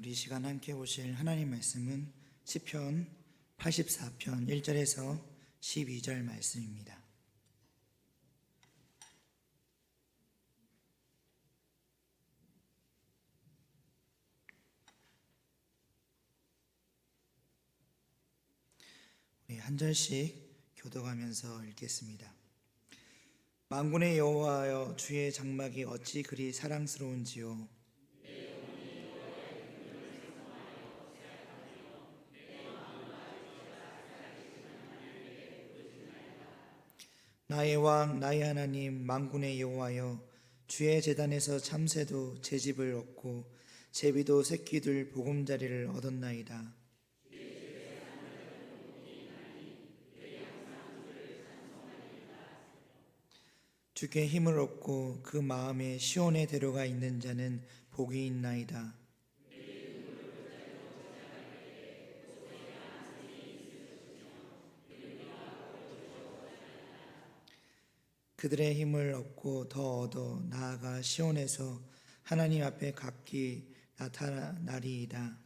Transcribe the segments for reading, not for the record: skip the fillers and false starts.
우리 시간 함께 보실 하나님 말씀은 시편 84편 1절에서 12절 말씀입니다. 우리 한 절씩 교독하면서 읽겠습니다. 만군의 여호와여, 주의 장막이 어찌 그리 사랑스러운지요. 나의 왕, 나의 하나님, 만군의 여호와여, 주의 제단에서 참새도 제 집을 얻고 제비도 새끼들 보금자리를 얻었나이다. 주께 힘을 얻고 그 마음에 시온의 대로가 있는 자는 복이 있나이다. 그들의 힘을 얻고 더 얻어 나아가 시온에서 하나님 앞에 각기 나타나리이다.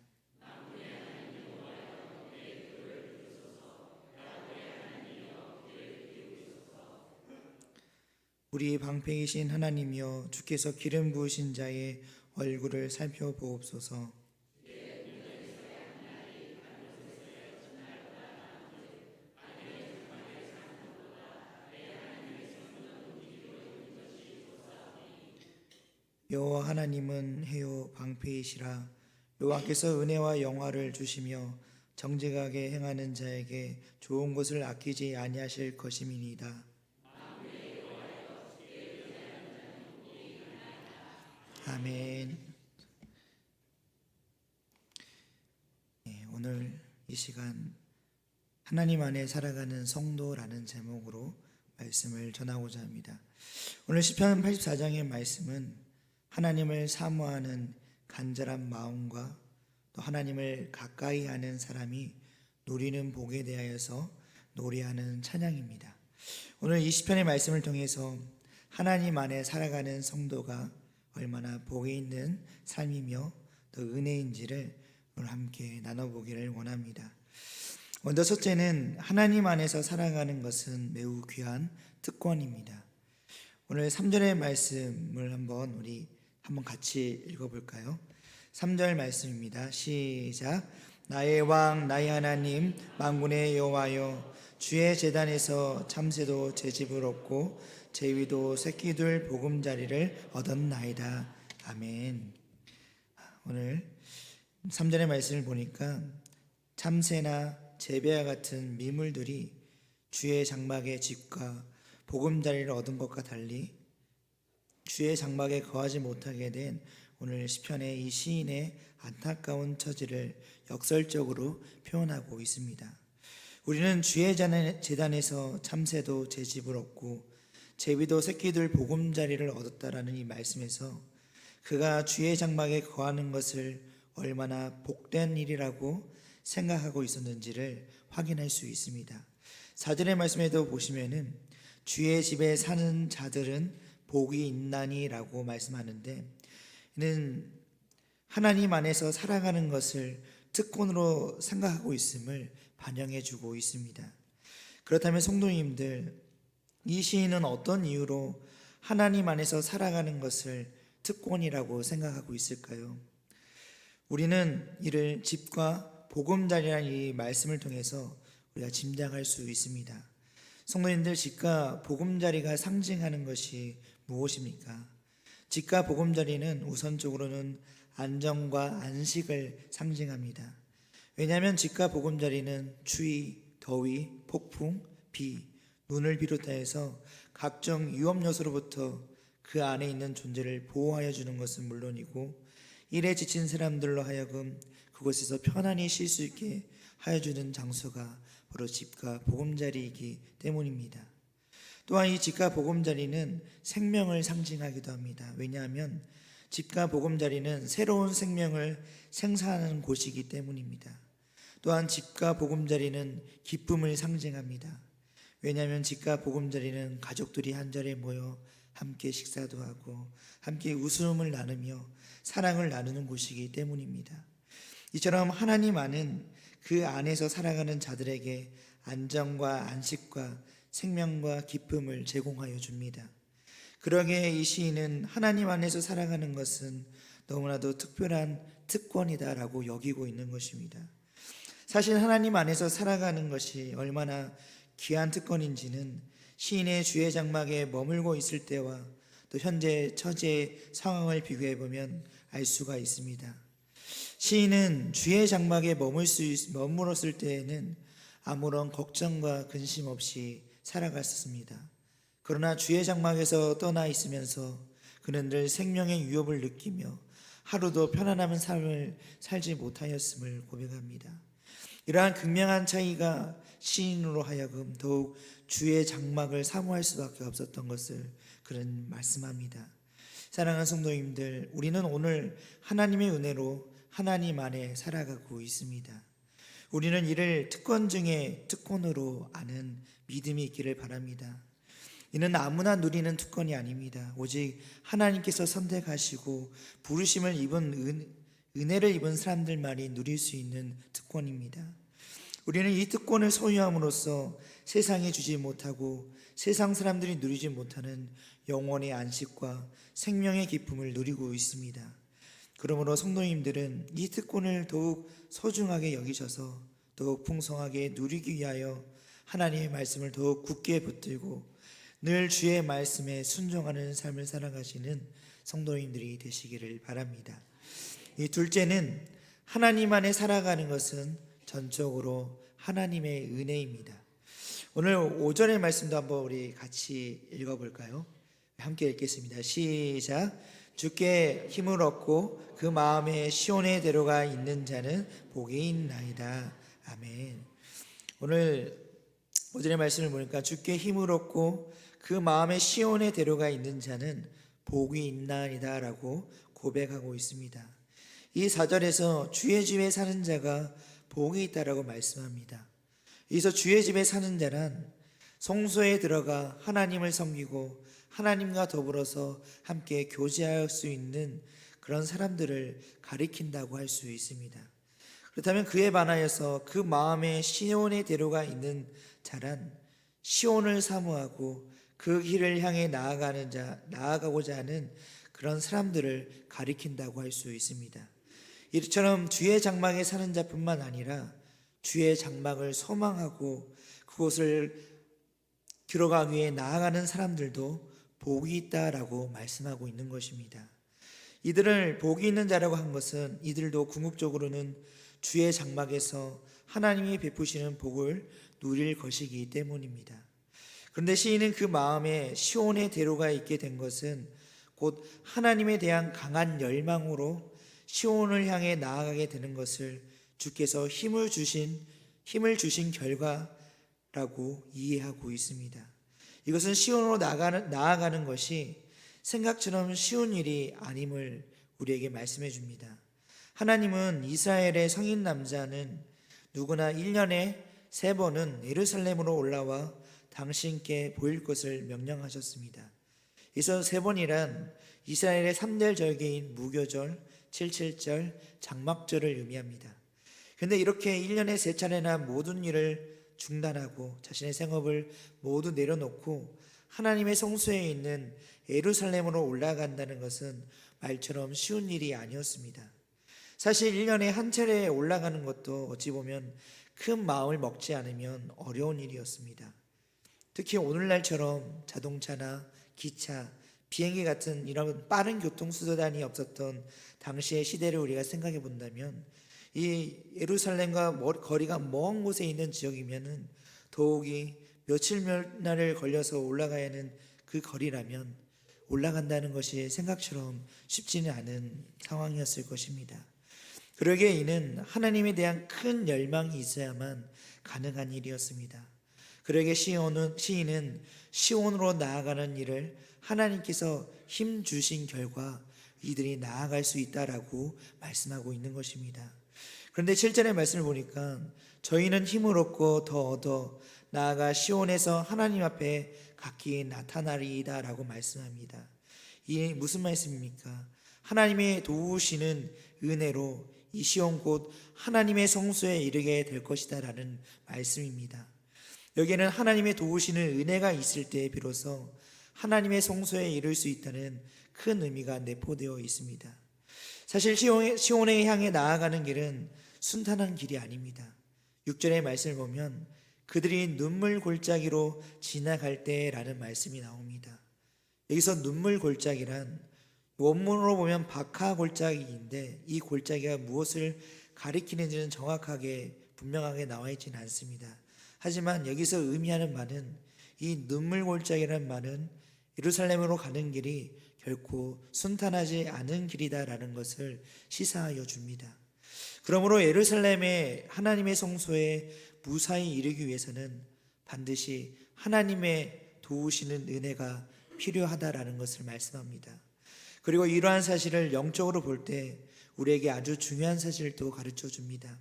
우리 방패이신 하나님이여, 주께서 기름 부으신 자의 얼굴을 살펴보옵소서. 여호와 하나님은 해요 방패이시라. 여호와께서 은혜와 영화를 주시며 정직하게 행하는 자에게 좋은 것을 아끼지 아니하실 것임이니이다. 아멘. 오늘 이 시간 하나님 안에 살아가는 성도라는 제목으로 말씀을 전하고자 합니다. 오늘 시편 84장의 말씀은 하나님을 사모하는 간절한 마음과 또 하나님을 가까이 하는 사람이 누리는 복에 대하여서 노래하는 찬양입니다. 오늘 이 시편의 말씀을 통해서 하나님 안에 살아가는 성도가 얼마나 복이 있는 삶이며 또 은혜인지를 오늘 함께 나눠보기를 원합니다. 먼저 첫째는 하나님 안에서 살아가는 것은 매우 귀한 특권입니다. 오늘 3절의 말씀을 우리 한번 같이 읽어볼까요? 3절 말씀입니다. 시작. 나의 왕, 나의 하나님, 만군의 여호와여, 주의 제단에서 참새도 제 집을 얻고 제위도 새끼들 보금자리를 얻었나이다. 아멘. 오늘 3절의 말씀을 보니까 참새나 제비와 같은 미물들이 주의 장막의 집과 보금자리를 얻은 것과 달리 주의 장막에 거하지 못하게 된 오늘 시편의 이 시인의 안타까운 처지를 역설적으로 표현하고 있습니다. 우리는 주의 제단에서 참새도 제 집을 얻고 제비도 새끼들 보금자리를 얻었다라는 이 말씀에서 그가 주의 장막에 거하는 것을 얼마나 복된 일이라고 생각하고 있었는지를 확인할 수 있습니다. 4절의 말씀에도 보시면은 주의 집에 사는 자들은 복이 있나니라고 말씀하는데, 이는 하나님 안에서 살아가는 것을 특권으로 생각하고 있음을 반영해 주고 있습니다. 그렇다면 성도님들, 이 시인은 어떤 이유로 하나님 안에서 살아가는 것을 특권이라고 생각하고 있을까요? 우리는 이를 집과 보금자리라는 이 말씀을 통해서 우리가 짐작할 수 있습니다. 성도님들, 집과 보금자리가 상징하는 것이 무엇입니까? 집과 보금자리는 우선적으로는 안정과 안식을 상징합니다. 왜냐하면 집과 보금자리는 추위, 더위, 폭풍, 비, 눈을 비롯해서 각종 위험 요소로부터 그 안에 있는 존재를 보호하여 주는 것은 물론이고, 일에 지친 사람들로 하여금 그곳에서 편안히 쉴 수 있게 하여 주는 장소가 바로 집과 보금자리이기 때문입니다. 또한 이 집과 보금자리는 생명을 상징하기도 합니다. 왜냐하면 집과 보금자리는 새로운 생명을 생산하는 곳이기 때문입니다. 또한 집과 보금자리는 기쁨을 상징합니다. 왜냐하면 집과 보금자리는 가족들이 한자리에 모여 함께 식사도 하고 함께 웃음을 나누며 사랑을 나누는 곳이기 때문입니다. 이처럼 하나님 안은 그 안에서 살아가는 자들에게 안정과 안식과 생명과 기쁨을 제공하여 줍니다. 그러기에 이 시인은 하나님 안에서 살아가는 것은 너무나도 특별한 특권이다라고 여기고 있는 것입니다. 사실 하나님 안에서 살아가는 것이 얼마나 귀한 특권인지는 시인의 주의 장막에 머물고 있을 때와 또 현재 처지의 상황을 비교해 보면 알 수가 있습니다. 시인은 주의 장막에 머물었을 때에는 아무런 걱정과 근심 없이 살아갔습니다. 그러나 주의 장막에서 떠나 있으면서 그는 늘 생명의 위협을 느끼며 하루도 편안한 삶을 살지 못하였음을 고백합니다. 이러한 극명한 차이가 시인으로 하여금 더욱 주의 장막을 사모할 수밖에 없었던 것을 그는 말씀합니다. 사랑하는 성도님들, 우리는 오늘 하나님의 은혜로 하나님 안에 살아가고 있습니다. 우리는 이를 특권 중에 특권으로 아는 믿음이 있기를 바랍니다. 이는 아무나 누리는 특권이 아닙니다. 오직 하나님께서 선택하시고 부르심을 입은 은혜를 입은 사람들만이 누릴 수 있는 특권입니다. 우리는 이 특권을 소유함으로써 세상에 주지 못하고 세상 사람들이 누리지 못하는 영원의 안식과 생명의 기쁨을 누리고 있습니다. 그러므로 성도님들은 이 특권을 더욱 소중하게 여기셔서 더욱 풍성하게 누리기 위하여 하나님의 말씀을 더욱 굳게 붙들고 늘 주의 말씀에 순종하는 삶을 살아가시는 성도님들이 되시기를 바랍니다. 이 둘째는 하나님 안에 살아가는 것은 전적으로 하나님의 은혜입니다. 오늘 5절의 말씀도 한번 우리 같이 읽어볼까요? 함께 읽겠습니다. 시작. 주께 힘을 얻고 그 마음에 시온에 데려가 있는 자는 복이 있나이다. 아멘. 오늘 5절의 말씀을 보니까 주께 힘을 얻고 그 마음에 시온에 데려가 있는 자는 복이 있나이다 라고 고백하고 있습니다. 이 4절에서 주의 집에 사는 자가 복이 있다라고 말씀합니다. 여기서 주의 집에 사는 자란 성소에 들어가 하나님을 섬기고 하나님과 더불어서 함께 교제할 수 있는 그런 사람들을 가리킨다고 할 수 있습니다. 그렇다면 그에 반하여서 그 마음에 시온에 데려가 있는 자란 시온을 사모하고 그 길을 향해 나아가고자 하는 그런 사람들을 가리킨다고 할 수 있습니다. 이처럼 주의 장막에 사는 자뿐만 아니라 주의 장막을 소망하고 그곳을 들어가기 위해 나아가는 사람들도 복이 있다라고 말씀하고 있는 것입니다. 이들을 복이 있는 자라고 한 것은 이들도 궁극적으로는 주의 장막에서 하나님이 베푸시는 복을 누릴 것이기 때문입니다. 그런데 시인은 그 마음에 시온에 데려가 있게 된 것은 곧 하나님에 대한 강한 열망으로 시온을 향해 나아가게 되는 것을 주께서 힘을 주신 결과라고 이해하고 있습니다. 이것은 시온으로 나아가는 것이 생각처럼 쉬운 일이 아님을 우리에게 말씀해 줍니다. 하나님은 이스라엘의 성인 남자는 누구나 1년에 3번은 예루살렘으로 올라와 당신께 보일 것을 명령하셨습니다. 이서 3번이란 이스라엘의 3대 절기인 무교절, 77절, 장막절을 의미합니다. 그런데 이렇게 1년에 3차례나 모든 일을 중단하고 자신의 생업을 모두 내려놓고 하나님의 성소에 있는 예루살렘으로 올라간다는 것은 말처럼 쉬운 일이 아니었습니다. 사실 1년에 한 차례 올라가는 것도 어찌 보면 큰 마음을 먹지 않으면 어려운 일이었습니다. 특히 오늘날처럼 자동차나 기차, 비행기 같은 이런 빠른 교통수단이 없었던 당시의 시대를 우리가 생각해 본다면 이 예루살렘과 거리가 먼 곳에 있는 지역이면은 더욱이 며칠날을 걸려서 올라가야 하는 그 거리라면 올라간다는 것이 생각처럼 쉽지는 않은 상황이었을 것입니다. 그러기에 이는 하나님에 대한 큰 열망이 있어야만 가능한 일이었습니다. 그러기에 시인은 시온으로 나아가는 일을 하나님께서 힘 주신 결과 이들이 나아갈 수 있다라고 말씀하고 있는 것입니다. 그런데 7절의 말씀을 보니까 저희는 힘을 얻고 더 얻어 나아가 시온에서 하나님 앞에 각기 나타나리이다 라고 말씀합니다. 이게 무슨 말씀입니까? 하나님의 도우시는 은혜로 이 시온 곧 하나님의 성소에 이르게 될 것이다 라는 말씀입니다. 여기에는 하나님의 도우시는 은혜가 있을 때 비로소 하나님의 성소에 이를 수 있다는 큰 의미가 내포되어 있습니다. 사실 시온에 향해 나아가는 길은 순탄한 길이 아닙니다. 6절의 말씀을 보면 그들이 눈물 골짜기로 지나갈 때라는 말씀이 나옵니다. 여기서 눈물 골짜기란 원문으로 보면 박하 골짜기인데 이 골짜기가 무엇을 가리키는지는 정확하게 분명하게 나와 있지는 않습니다. 하지만 여기서 의미하는 말은 이 눈물 골짜기라는 말은 예루살렘으로 가는 길이 결코 순탄하지 않은 길이다라는 것을 시사하여 줍니다. 그러므로 예루살렘의 하나님의 성소에 무사히 이르기 위해서는 반드시 하나님의 도우시는 은혜가 필요하다라는 것을 말씀합니다. 그리고 이러한 사실을 영적으로 볼 때 우리에게 아주 중요한 사실을 또 가르쳐 줍니다.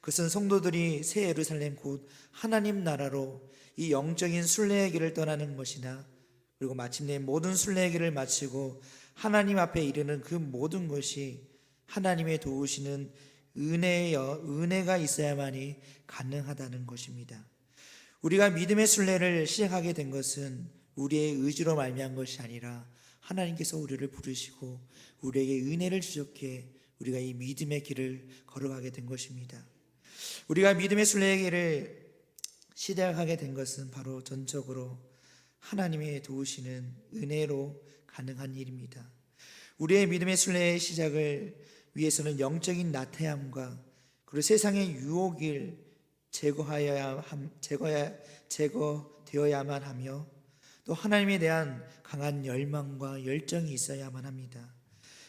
그것은 성도들이 새 예루살렘 곧 하나님 나라로 이 영적인 순례의 길을 떠나는 것이나 그리고 마침내 모든 순례의 길을 마치고 하나님 앞에 이르는 그 모든 것이 하나님의 도우시는 은혜가 있어야만이 가능하다는 것입니다. 우리가 믿음의 순례를 시작하게 된 것은 우리의 의지로 말미암은 것이 아니라 하나님께서 우리를 부르시고 우리에게 은혜를 주셨기에 우리가 이 믿음의 길을 걸어가게 된 것입니다. 우리가 믿음의 순례의 길을 시작하게 된 것은 바로 전적으로 하나님의 도우시는 은혜로 가능한 일입니다. 우리의 믿음의 순례의 시작을 위해서는 영적인 나태함과 그리고 세상의 유혹을 제거되어야만 하며 또 하나님에 대한 강한 열망과 열정이 있어야만 합니다.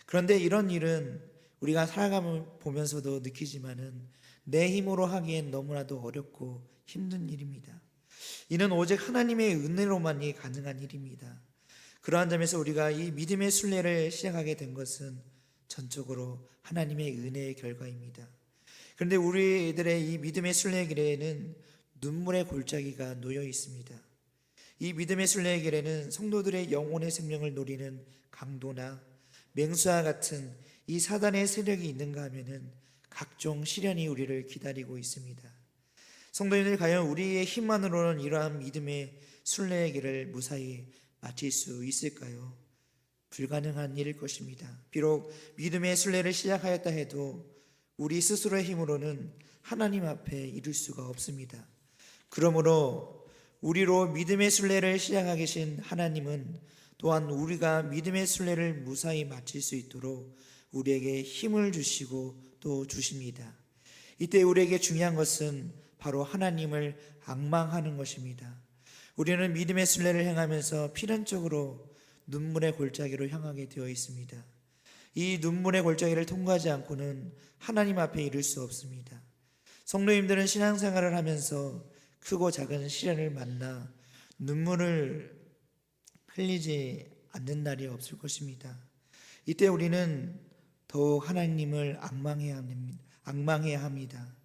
그런데 이런 일은 우리가 살아가며 보면서도 느끼지만은 내 힘으로 하기엔 너무나도 어렵고 힘든 일입니다. 이는 오직 하나님의 은혜로만이 가능한 일입니다. 그러한 점에서 우리가 이 믿음의 순례를 시작하게 된 것은 전적으로 하나님의 은혜의 결과입니다. 그런데 우리들의 이 믿음의 순례의 길에는 눈물의 골짜기가 놓여 있습니다. 이 믿음의 순례의 길에는 성도들의 영혼의 생명을 노리는 강도나 맹수와 같은 이 사단의 세력이 있는가 하면은 각종 시련이 우리를 기다리고 있습니다. 성도님들, 과연 우리의 힘만으로는 이러한 믿음의 순례의 길을 무사히 마칠 수 있을까요? 불가능한 일일 것입니다. 비록 믿음의 순례를 시작하였다 해도 우리 스스로의 힘으로는 하나님 앞에 이룰 수가 없습니다. 그러므로 우리로 믿음의 순례를 시작하게 계신 하나님은 또한 우리가 믿음의 순례를 무사히 마칠 수 있도록 우리에게 힘을 주시고 또 주십니다. 이때 우리에게 중요한 것은 바로 하나님을 앙망하는 것입니다. 우리는 믿음의 순례를 행하면서 필연적으로 눈물의 골짜기로 향하게 되어 있습니다. 이 눈물의 골짜기를 통과하지 않고는 하나님 앞에 이를 수 없습니다. 성도님들은 신앙생활을 하면서 크고 작은 시련을 만나 눈물을 흘리지 않는 날이 없을 것입니다. 이때 우리는 더욱 하나님을 앙망해야 합니다.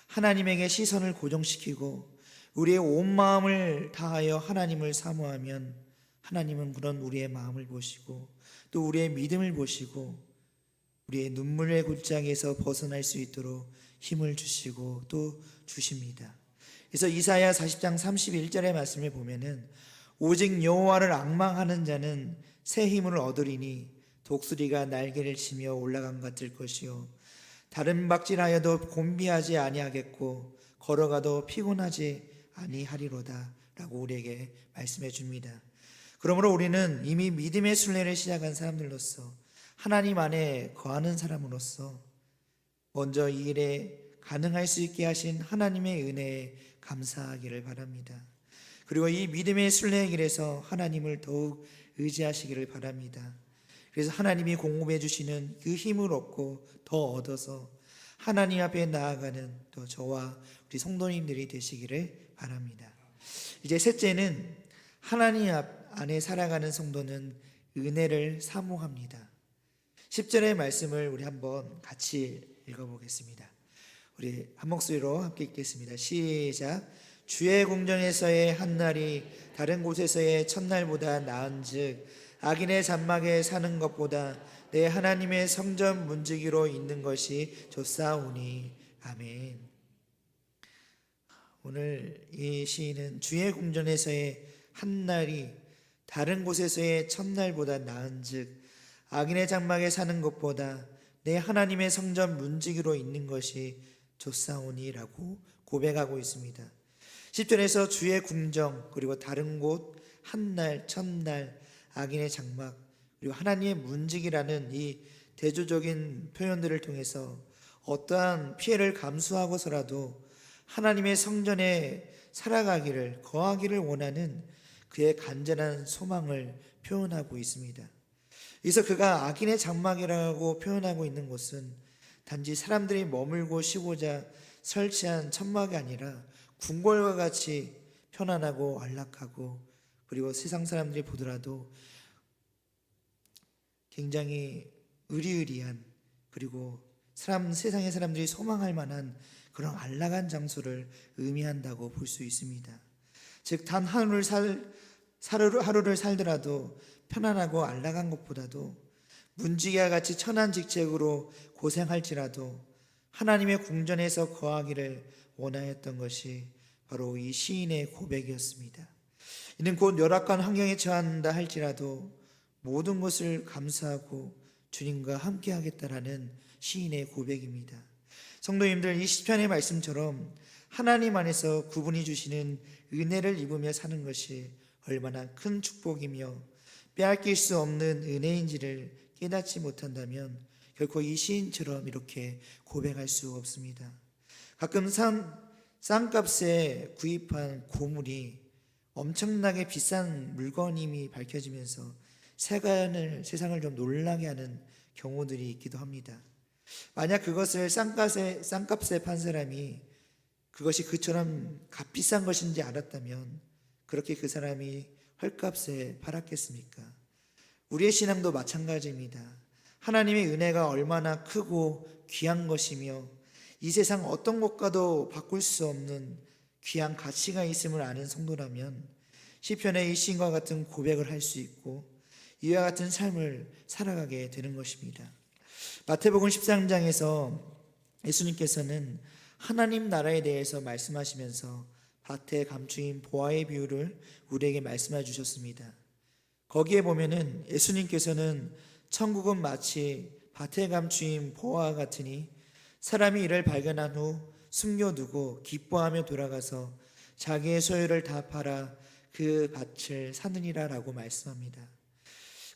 하나님에게 시선을 고정시키고 우리의 온 마음을 다하여 하나님을 사모하면 하나님은 물론 우리의 마음을 보시고 또 우리의 믿음을 보시고 우리의 눈물의 골짜기에서 벗어날 수 있도록 힘을 주시고 또 주십니다. 그래서 이사야 40장 31절의 말씀을 보면은 오직 여호와를 앙망하는 자는 새 힘을 얻으리니 독수리가 날개를 치며 올라간 것 같을 것이요 다른 박질하여도 곤비하지 아니하겠고 걸어가도 피곤하지 아니하리로다 라고 우리에게 말씀해 줍니다. 그러므로 우리는 이미 믿음의 순례를 시작한 사람들로서 하나님 안에 거하는 사람으로서 먼저 이 일에 가능할 수 있게 하신 하나님의 은혜에 감사하기를 바랍니다. 그리고 이 믿음의 순례의 길에서 하나님을 더욱 의지하시기를 바랍니다. 그래서 하나님이 공급해 주시는 그 힘을 얻고 더 얻어서 하나님 앞에 나아가는 또 저와 우리 성도님들이 되시기를 바랍니다. 이제 셋째는 하나님 안에 살아가는 성도는 은혜를 사모합니다. 10절의 말씀을 우리 한번 같이 읽어보겠습니다. 우리 한 목소리로 함께 읽겠습니다. 시작. 주의 궁정에서의 한날이 다른 곳에서의 첫날보다 나은즉 악인의 잔막에 사는 것보다 내 하나님의 성전 문지기로 있는 것이 좋사오니. 아멘. 오늘 이 시인은 주의 궁전에서의 한 날이 다른 곳에서의 첫날보다 나은즉 악인의 장막에 사는 것보다 내 하나님의 성전 문지기로 있는 것이 좋사오니라고 고백하고 있습니다. 10절에서 주의 궁정, 그리고 다른 곳, 한날, 첫날, 악인의 장막, 그리고 하나님의 문지기라는 이 대조적인 표현들을 통해서 어떠한 피해를 감수하고서라도 하나님의 성전에 살아가기를, 거하기를 원하는 그의 간절한 소망을 표현하고 있습니다. 그래서 그가 악인의 장막이라고 표현하고 있는 곳은 단지 사람들이 머물고 쉬고자 설치한 천막이 아니라 궁궐과 같이 편안하고 안락하고, 그리고 세상 사람들이 보더라도 굉장히 의리의리한, 그리고 세상의 사람들이 소망할 만한 그런 안락한 장소를 의미한다고 볼 수 있습니다. 즉, 단 하루를 살더라도 편안하고 안락한 것보다도 문지기와 같이 천한직책으로 고생할지라도 하나님의 궁전에서 거하기를 원하였던 것이 바로 이 시인의 고백이었습니다. 이는 곧 열악한 환경에 처한다 할지라도 모든 것을 감수하고 주님과 함께 하겠다라는 시인의 고백입니다. 성도님들, 이 시편의 말씀처럼 하나님 안에서 그분이 주시는 은혜를 입으며 사는 것이 얼마나 큰 축복이며 빼앗길 수 없는 은혜인지를 깨닫지 못한다면 결코 이 시인처럼 이렇게 고백할 수 없습니다. 가끔 싼값에 구입한 고물이 엄청나게 비싼 물건임이 밝혀지면서 세상을 좀 놀라게 하는 경우들이 있기도 합니다. 만약 그것을 싼값에 판 사람이 그것이 그처럼 값비싼 것인지 알았다면 그렇게 그 사람이 헐값에 팔았겠습니까? 우리의 신앙도 마찬가지입니다. 하나님의 은혜가 얼마나 크고 귀한 것이며 이 세상 어떤 것과도 바꿀 수 없는 귀한 가치가 있음을 아는 성도라면 시편의 이 시인과 같은 고백을 할 수 있고 이와 같은 삶을 살아가게 되는 것입니다. 마태복음 13장에서 예수님께서는 하나님 나라에 대해서 말씀하시면서 밭에 감추인 보화의 비유를 우리에게 말씀해 주셨습니다. 거기에 보면은 예수님께서는 천국은 마치 밭에 감추인 보화와 같으니 사람이 이를 발견한 후 숨겨두고 기뻐하며 돌아가서 자기의 소유를 다 팔아 그 밭을 사느니라 라고 말씀합니다.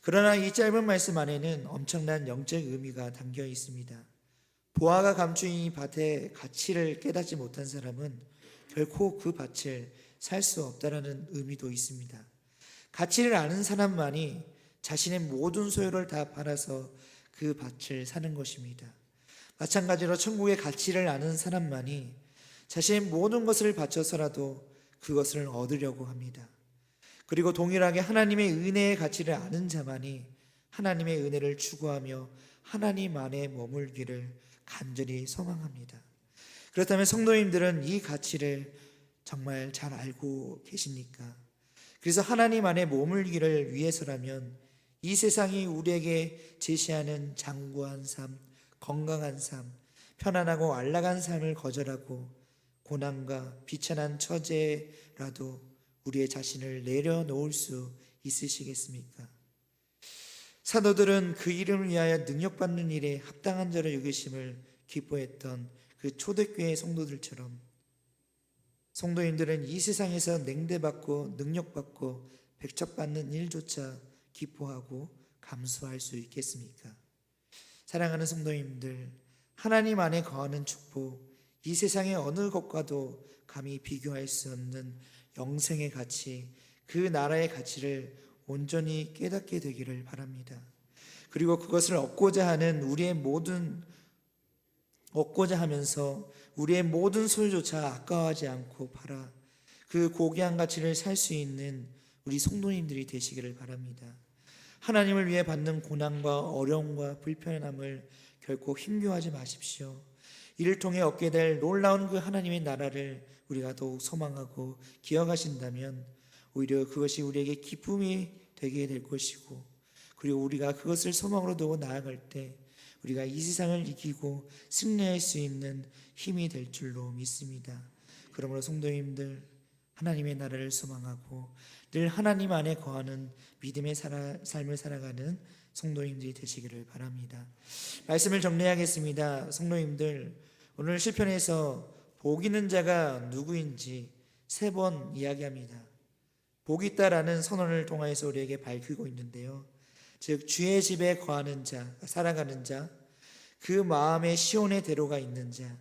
그러나 이 짧은 말씀 안에는 엄청난 영적 의미가 담겨 있습니다. 보화가 감추인 이 밭의 가치를 깨닫지 못한 사람은 결코 그 밭을 살 수 없다라는 의미도 있습니다. 가치를 아는 사람만이 자신의 모든 소유를 다 팔아서 그 밭을 사는 것입니다. 마찬가지로 천국의 가치를 아는 사람만이 자신의 모든 것을 바쳐서라도 그것을 얻으려고 합니다. 그리고 동일하게 하나님의 은혜의 가치를 아는 자만이 하나님의 은혜를 추구하며 하나님 안에 머물기를 간절히 소망합니다. 그렇다면 성도님들은 이 가치를 정말 잘 알고 계십니까? 그래서 하나님 안에 머물기를 위해서라면 이 세상이 우리에게 제시하는 장구한 삶, 건강한 삶, 편안하고 안락한 삶을 거절하고 고난과 비천한 처제라도 우리의 자신을 내려놓을 수 있으시겠습니까? 사도들은 그 이름을 위하여 능력받는 일에 합당한 자로 여기심을 기뻐했던 그 초대교회 성도들처럼 성도인들은 이 세상에서 냉대받고 능력받고 백척받는 일조차 기뻐하고 감수할 수 있겠습니까? 사랑하는 성도님들, 하나님 안에 거하는 축복, 이 세상의 어느 것과도 감히 비교할 수 없는 영생의 가치, 그 나라의 가치를 온전히 깨닫게 되기를 바랍니다. 그리고 그것을 얻고자 하면서 우리의 모든 소유조차 아까워하지 않고 팔아 그 고귀한 가치를 살 수 있는 우리 성도님들이 되시기를 바랍니다. 하나님을 위해 받는 고난과 어려움과 불편함을 결코 힘겨워하지 마십시오. 이를 통해 얻게 될 놀라운 그 하나님의 나라를 우리가 더욱 소망하고 기억하신다면 오히려 그것이 우리에게 기쁨이 되게 될 것이고 그리고 우리가 그것을 소망으로 두고 나아갈 때 우리가 이 세상을 이기고 승리할 수 있는 힘이 될 줄로 믿습니다. 그러므로 성도님들, 하나님의 나라를 소망하고 늘 하나님 안에 거하는 믿음의 삶을 살아가는 성도님들이 되시기를 바랍니다. 말씀을 정리하겠습니다. 성도님들, 오늘 시편에서 복 있는 자가 누구인지 3번 이야기합니다. 복 있다라는 선언을 통하여서 우리에게 밝히고 있는데요, 즉 주의 집에 거하는 자, 살아가는 자, 그 마음에 시온의 대로가 있는 자,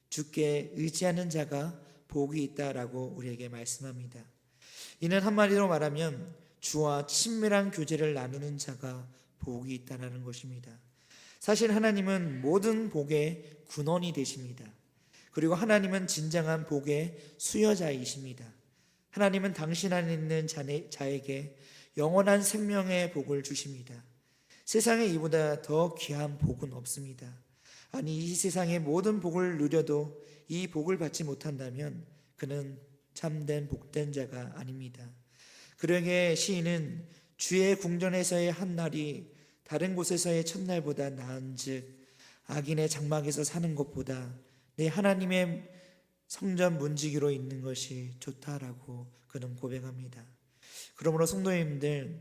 주께 의지하는 자가 복이 있다라고 우리에게 말씀합니다. 이는 한마디로 말하면 주와 친밀한 교제를 나누는 자가 복이 있다라는 것입니다. 사실 하나님은 모든 복의 근원이 되십니다. 그리고 하나님은 진정한 복의 수여자이십니다. 하나님은 당신 안에 있는 자에게 영원한 생명의 복을 주십니다. 세상에 이보다 더 귀한 복은 없습니다. 아니, 이 세상의 모든 복을 누려도 이 복을 받지 못한다면 그는 참된 복된 자가 아닙니다. 그러기에 시인은 주의 궁전에서의 한 날이 다른 곳에서의 첫날보다 나은즉 악인의 장막에서 사는 것보다 내 하나님의 성전 문지기로 있는 것이 좋다라고 그는 고백합니다. 그러므로 성도님들,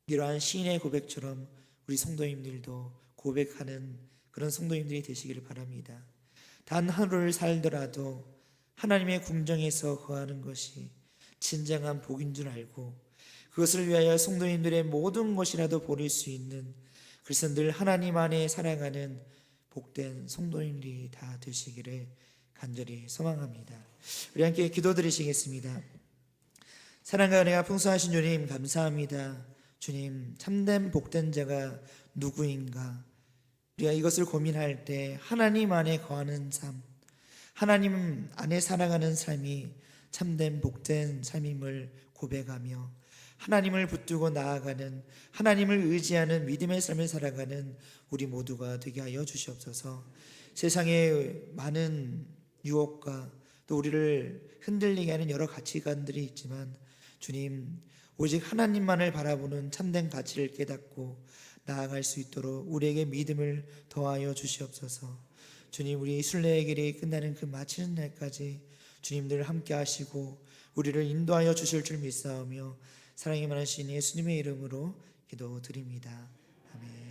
이러한 시인의 고백처럼 우리 성도님들도 고백하는 그런 성도님들이 되시기를 바랍니다. 단 하루를 살더라도 하나님의 궁정에서 거하는 것이 진정한 복인 줄 알고 그것을 위하여 성도님들의 모든 것이라도 버릴 수 있는, 그래서 늘 하나님 안에 살아가는 복된 성도님들이 다 되시기를 간절히 소망합니다. 우리 함께 기도드리시겠습니다. 사랑과 은혜가 풍성하신 주님, 감사합니다. 주님, 참된 복된 자가 누구인가? 우리가 이것을 고민할 때 하나님 안에 거하는 삶, 하나님 안에 살아가는 삶이 참된 복된 삶임을 고백하며 하나님을 붙들고 나아가는, 하나님을 의지하는 믿음의 삶을 살아가는 우리 모두가 되게 하여 주시옵소서. 세상에 많은 유혹과 또 우리를 흔들리게 하는 여러 가치관들이 있지만 주님, 오직 하나님만을 바라보는 참된 가치를 깨닫고 나아갈 수 있도록 우리에게 믿음을 더하여 주시옵소서. 주님, 우리 순례의 길이 끝나는 그 마치는 날까지 주님들 함께 하시고 우리를 인도하여 주실 줄 믿사오며 사랑이 많으신 예수님의 이름으로 기도드립니다. 아멘.